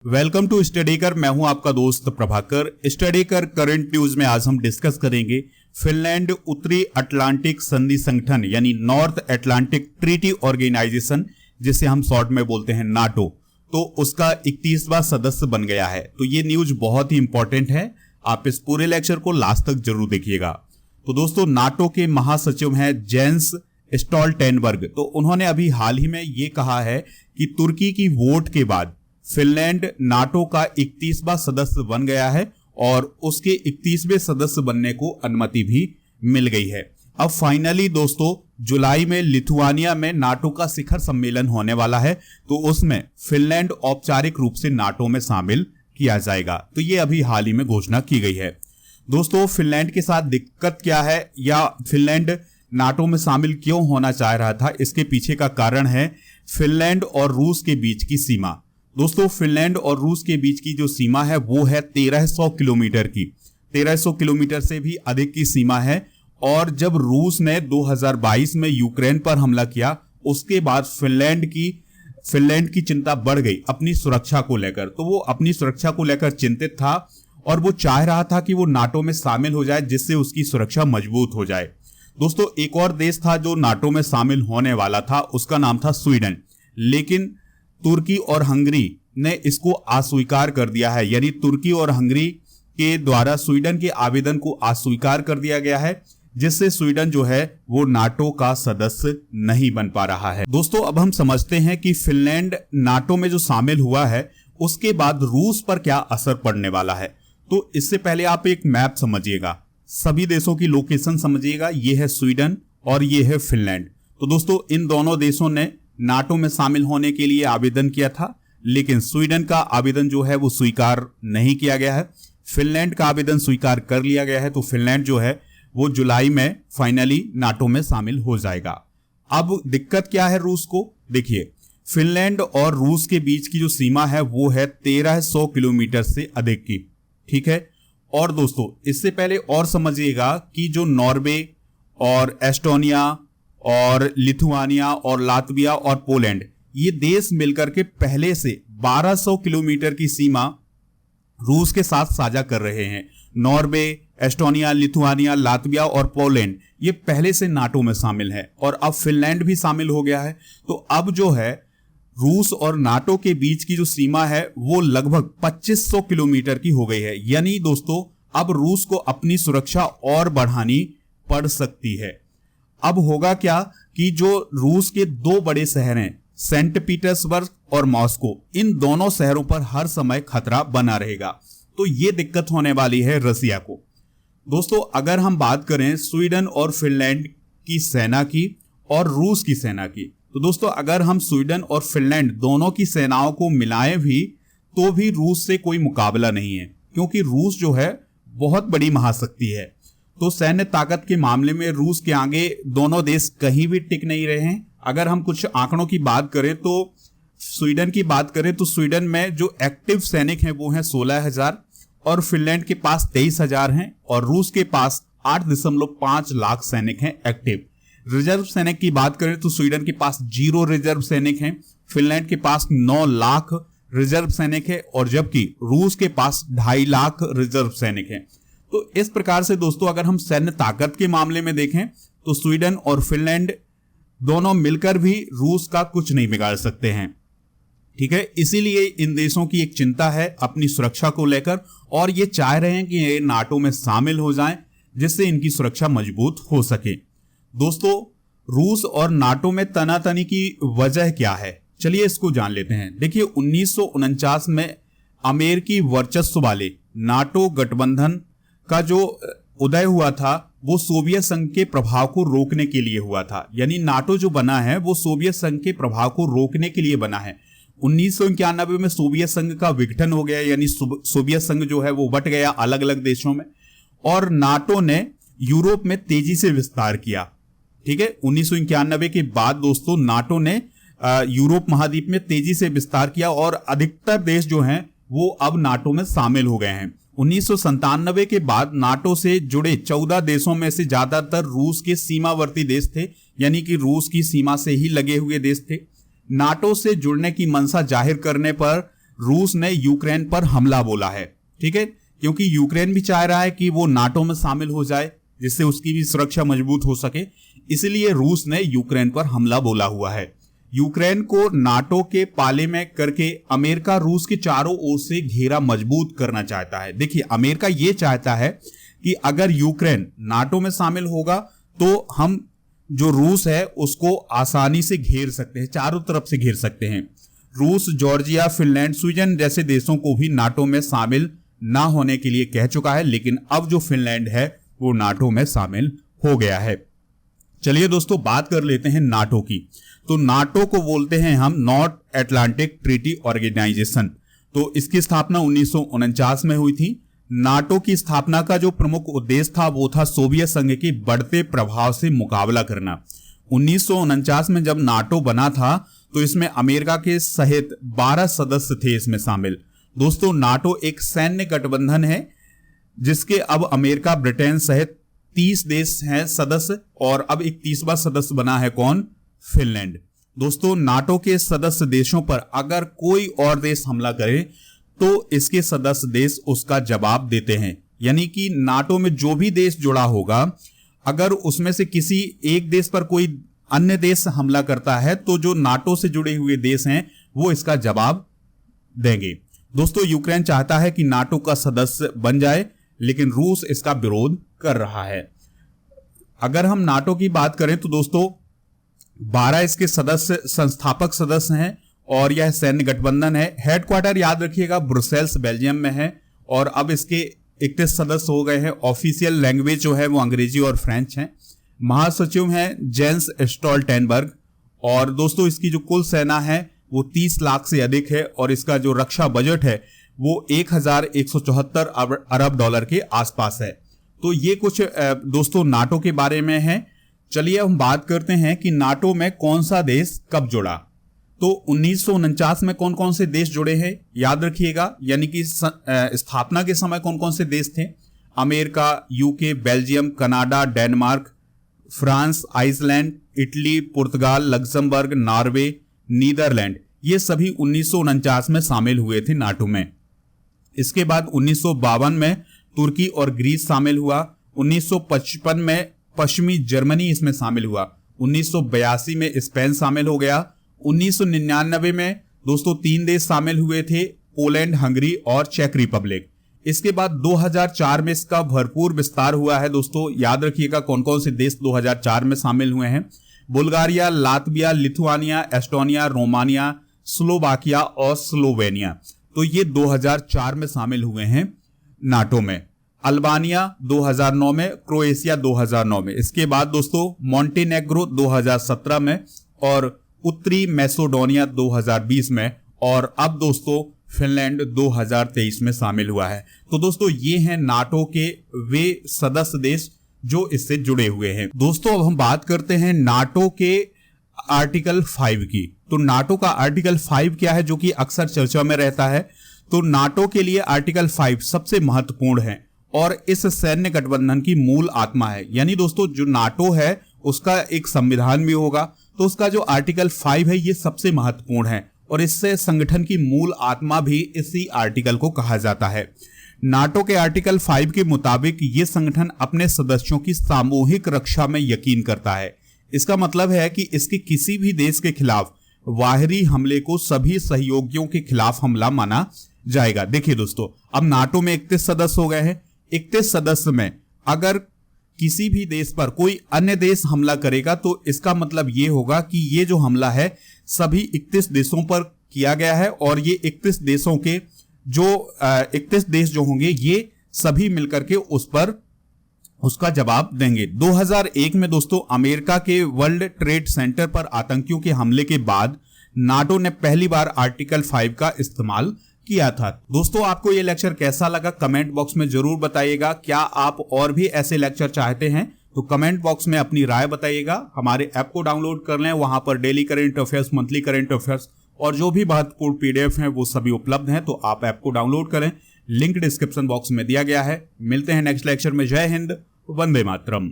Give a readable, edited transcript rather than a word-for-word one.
Welcome to स्टडीकर। मैं हूं आपका दोस्त प्रभाकर। स्टडीकर करंट न्यूज में आज हम डिस्कस करेंगे फिनलैंड उत्तरी अटलांटिक संधि संगठन यानी नॉर्थ अटलांटिक ट्रीटी ऑर्गेनाइजेशन, जिसे हम शॉर्ट में बोलते हैं नाटो, तो उसका 31वां सदस्य बन गया है। तो ये न्यूज बहुत ही इंपॉर्टेंट है, आप इस पूरे लेक्चर को लास्ट तक जरूर देखिएगा। तो दोस्तों, नाटो के महासचिव हैं जेंस स्टोल्टेनबर्ग। तो उन्होंने अभी हाल ही में ये कहा है कि तुर्की की वोट के बाद फिनलैंड नाटो का 31वां सदस्य बन गया है और उसके 31वें सदस्य बनने को अनुमति भी मिल गई है। अब फाइनली दोस्तों, जुलाई में लिथुआनिया में नाटो का शिखर सम्मेलन होने वाला है, तो उसमें फिनलैंड औपचारिक रूप से नाटो में शामिल किया जाएगा। तो ये अभी हाल ही में घोषणा की गई है। दोस्तों, फिनलैंड के साथ दिक्कत क्या है या फिनलैंड नाटो में शामिल क्यों होना चाह रहा था, इसके पीछे का कारण है फिनलैंड और रूस के बीच की सीमा। दोस्तों, फिनलैंड और रूस के बीच की जो सीमा है वो है 1300 किलोमीटर की। 1300 किलोमीटर से भी अधिक की सीमा है। और जब रूस ने 2022 में यूक्रेन पर हमला किया, उसके बाद फिनलैंड की चिंता बढ़ गई अपनी सुरक्षा को लेकर। तो वो अपनी सुरक्षा को लेकर चिंतित था और वो चाह रहा था कि वो नाटो में शामिल हो जाए, जिससे उसकी सुरक्षा मजबूत हो जाए। दोस्तों, एक और देश था जो नाटो में शामिल होने वाला था, उसका नाम था स्वीडन, लेकिन तुर्की और हंगरी ने इसको अस्वीकार कर दिया है। यानी तुर्की और हंगरी के द्वारा स्वीडन के आवेदन को अस्वीकार कर दिया गया है, जिससे स्वीडन जो है वो नाटो का सदस्य नहीं बन पा रहा है। दोस्तों, अब हम समझते हैं कि फिनलैंड नाटो में जो शामिल हुआ है, उसके बाद रूस पर क्या असर पड़ने वाला है। तो इससे पहले आप एक मैप समझिएगा, सभी देशों की लोकेशन समझिएगा। ये है स्वीडन और ये है फिनलैंड। तो दोस्तों, इन दोनों देशों ने नाटो में शामिल होने के लिए आवेदन किया था, लेकिन स्वीडन का आवेदन जो है वो स्वीकार नहीं किया गया है। फिनलैंड का आवेदन स्वीकार कर लिया गया है। तो फिनलैंड जो है वो जुलाई में फाइनली नाटो में शामिल हो जाएगा। अब दिक्कत क्या है रूस को, देखिए, फिनलैंड और रूस के बीच की जो सीमा है वो है 1300 किलोमीटर से अधिक की, ठीक है। और दोस्तों, इससे पहले और समझिएगा कि जो नॉर्वे और एस्टोनिया और लिथुआनिया और लातविया और पोलैंड, ये देश मिलकर के पहले से 1200 किलोमीटर की सीमा रूस के साथ साझा कर रहे हैं। नॉर्वे, एस्टोनिया, लिथुआनिया, लातविया और पोलैंड ये पहले से नाटो में शामिल है और अब फिनलैंड भी शामिल हो गया है। तो अब जो है रूस और नाटो के बीच की जो सीमा है वो लगभग 2500 किलोमीटर की हो गई है। यानी दोस्तों, अब रूस को अपनी सुरक्षा और बढ़ानी पड़ सकती है। अब होगा क्या कि जो रूस के दो बड़े शहर हैं, सेंट पीटर्सबर्ग और मॉस्को, इन दोनों शहरों पर हर समय खतरा बना रहेगा। तो ये दिक्कत होने वाली है रसिया को। दोस्तों, अगर हम बात करें स्वीडन और फिनलैंड की सेना की और रूस की सेना की, तो दोस्तों, अगर हम स्वीडन और फिनलैंड दोनों की सेनाओं को मिलाएं भी, तो भी रूस से कोई मुकाबला नहीं है, क्योंकि रूस जो है बहुत बड़ी महाशक्ति है। तो सैन्य ताकत के मामले में रूस के आगे दोनों देश कहीं भी टिक नहीं रहे हैं। अगर हम कुछ आंकड़ों की बात करें, तो स्वीडन की बात करें तो स्वीडन में जो एक्टिव सैनिक हैं वो हैं 16,000 और फिनलैंड के पास 23,000 हैं और रूस के पास 8.5 लाख सैनिक हैं एक्टिव। रिजर्व सैनिक की बात करें तो स्वीडन के पास 0 रिजर्व सैनिक हैं, फिनलैंड के पास 9 लाख रिजर्व सैनिक है और जबकि रूस के पास 2.5 लाख रिजर्व सैनिक हैं। तो इस प्रकार से दोस्तों, अगर हम सैन्य ताकत के मामले में देखें तो स्वीडन और फिनलैंड दोनों मिलकर भी रूस का कुछ नहीं बिगाड़ सकते हैं, ठीक है। इसीलिए इन देशों की एक चिंता है अपनी सुरक्षा को लेकर और ये चाह रहे हैं कि ये नाटो में शामिल हो जाएं, जिससे इनकी सुरक्षा मजबूत हो सके। दोस्तों, रूस और नाटो में तनातनी की वजह क्या है, चलिए इसको जान लेते हैं। देखिए, 1949 में अमेरिकी वर्चस्व वाले नाटो गठबंधन का जो उदय हुआ था वो सोवियत संघ के प्रभाव को रोकने के लिए हुआ था। यानी नाटो जो बना है वो सोवियत संघ के प्रभाव को रोकने के लिए बना है। 1991 में सोवियत संघ का विघटन हो गया, यानी सोवियत संघ जो है वो बट गया अलग अलग देशों में और नाटो ने यूरोप में तेजी से विस्तार किया, ठीक है। 1991 के बाद दोस्तों, नाटो ने यूरोप महाद्वीप में तेजी से विस्तार किया और अधिकतर देश जो हैं वो अब नाटो में शामिल हो गए हैं। 1997 के बाद नाटो से जुड़े 14 देशों में से ज्यादातर रूस के सीमावर्ती देश थे, यानी कि रूस की सीमा से ही लगे हुए देश थे। नाटो से जुड़ने की मंशा जाहिर करने पर रूस ने यूक्रेन पर हमला बोला है, ठीक है, क्योंकि यूक्रेन भी चाह रहा है कि वो नाटो में शामिल हो जाए जिससे उसकी भी सुरक्षा मजबूत हो सके, इसलिए रूस ने यूक्रेन पर हमला बोला हुआ है। यूक्रेन को नाटो के पाले में करके अमेरिका रूस के चारों ओर से घेरा मजबूत करना चाहता है। देखिए, अमेरिका ये चाहता है कि अगर यूक्रेन नाटो में शामिल होगा तो हम जो रूस है उसको आसानी से घेर सकते हैं, चारों तरफ से घेर सकते हैं। रूस जॉर्जिया, फिनलैंड, स्वीडन जैसे देशों को भी नाटो में शामिल ना होने के लिए कह चुका है, लेकिन अब जो फिनलैंड है वो नाटो में शामिल हो गया है। चलिए दोस्तों, बात कर लेते हैं नाटो की। तो नाटो को बोलते हैं हम नॉर्थ अटलांटिक ट्रीटी ऑर्गेनाइजेशन। तो इसकी स्थापना 1949 में हुई थी। नाटो की स्थापना का जो प्रमुख उद्देश्य था वो था सोवियत संघ के बढ़ते प्रभाव से मुकाबला करना। 1949 में जब नाटो बना था तो इसमें अमेरिका के सहित 12 सदस्य थे इसमें शामिल। दोस्तों, नाटो एक सैन्य गठबंधन है जिसके अब अमेरिका, ब्रिटेन सहित 30 देश हैं सदस्य, और अब 31वां सदस्य बना है कौन? फिनलैंड। दोस्तों, नाटो के सदस्य देशों पर अगर कोई और देश हमला करे तो इसके सदस्य देश उसका जवाब देते हैं। यानी कि नाटो में जो भी देश जुड़ा होगा, अगर उसमें से किसी एक देश पर कोई अन्य देश हमला करता है तो जो नाटो से जुड़े हुए देश हैं वो इसका जवाब देंगे। दोस्तों, यूक्रेन चाहता है कि नाटो का सदस्य बन जाए, लेकिन रूस इसका विरोध कर रहा है। अगर हम नाटो की बात करें तो दोस्तों 12 इसके सदस्य संस्थापक सदस्य हैं और यह सैन्य गठबंधन है। हेडक्वार्टर याद रखिएगा ब्रुसेल्स, बेल्जियम में है, और अब इसके 31 सदस्य हो गए हैं। ऑफिशियल लैंग्वेज जो है वो अंग्रेजी और फ्रेंच है। महासचिव हैं जेंस स्टोल्टेनबर्ग, और दोस्तों इसकी जो कुल सेना है वो 30 लाख से अधिक है, और इसका जो रक्षा बजट है वो 1174 अरब डॉलर के आसपास है। तो ये कुछ दोस्तों नाटो के बारे में है। चलिए हम बात करते हैं कि नाटो में कौन सा देश कब जुड़ा। तो 1949 में कौन कौन से देश जुड़े हैं याद रखिएगा, यानी कि स्थापना के समय कौन कौन से देश थे? America, UK, Belgium, Canada, Denmark, France, Iceland, Italy, पुर्तगाल, लग्जमबर्ग, नॉर्वे, नीदरलैंड, ये सभी 1949 में शामिल हुए थे नाटो में। इसके बाद 1952 में तुर्की और ग्रीस शामिल हुआ। 1955 में पश्चिमी जर्मनी इसमें शामिल हुआ। 1982 में स्पेन शामिल हो गया। 1999 में दोस्तों 3 देश शामिल हुए थे, पोलैंड, हंगरी और चेक रिपब्लिक। इसके बाद 2004 में इसका भरपूर विस्तार हुआ है। दोस्तों याद रखिएगा कौन कौन से देश 2004 में शामिल हुए हैं। Bulgaria, Latvia, Lithuania, Estonia, Romania, Slovakia और स्लोवेनिया। तो ये 2004 में शामिल हुए हैं नाटो में। अल्बानिया 2009 में, क्रोएशिया 2009 में। इसके बाद दोस्तों मोंटेनेग्रो 2017 में और उत्तरी मैसेडोनिया 2020 में, और अब दोस्तों फिनलैंड 2023 में शामिल हुआ है। तो दोस्तों ये हैं नाटो के वे सदस्य देश जो इससे जुड़े हुए हैं। दोस्तों अब हम बात करते हैं नाटो के आर्टिकल 5 की। तो नाटो का आर्टिकल 5 क्या है जो कि अक्सर चर्चा में रहता है? तो नाटो के लिए आर्टिकल 5 सबसे महत्वपूर्ण है और इस सैन्य गठबंधन की मूल आत्मा है। यानी दोस्तों जो नाटो है उसका एक संविधान भी होगा, तो उसका जो आर्टिकल 5 है ये सबसे महत्वपूर्ण है और इससे संगठन की मूल आत्मा भी इसी आर्टिकल को कहा जाता है। नाटो के आर्टिकल 5 के मुताबिक ये संगठन अपने सदस्यों की सामूहिक रक्षा में यकीन करता है। इसका मतलब है कि इसके किसी भी देश के खिलाफ बाहरी हमले को सभी सहयोगियों के खिलाफ हमला माना जाएगा। देखिए दोस्तों, अब नाटो में 31 सदस्य हो गए हैं। 31 सदस्य में अगर किसी भी देश पर कोई अन्य देश हमला करेगा तो इसका मतलब ये होगा कि ये जो हमला है सभी 31 देशों पर किया गया है और ये 31 देशों के जो 31 देश जो होंगे ये सभी मिलकर के उस पर उसका जवाब देंगे। 2001 में दोस्तों अमेरिका के वर्ल्ड ट्रेड सेंटर पर आतंकियों के हमले के बाद नाटो ने पहली बार आर्टिकल 5 का इस्तेमाल किया था। दोस्तों आपको यह लेक्चर कैसा लगा कमेंट बॉक्स में जरूर बताइएगा। क्या आप और भी ऐसे लेक्चर चाहते हैं तो कमेंट बॉक्स में अपनी राय बताइएगा। हमारे ऐप को डाउनलोड कर लें, वहां पर daily current affairs, monthly current affairs और जो भी महत्वपूर्ण पीडीएफ हैं वो सभी उपलब्ध हैं, तो आप ऐप को डाउनलोड करें। लिंक डिस्क्रिप्शन बॉक्स में दिया गया है। मिलते हैं नेक्स्ट लेक्चर में। जय हिंद, वंदे मातरम।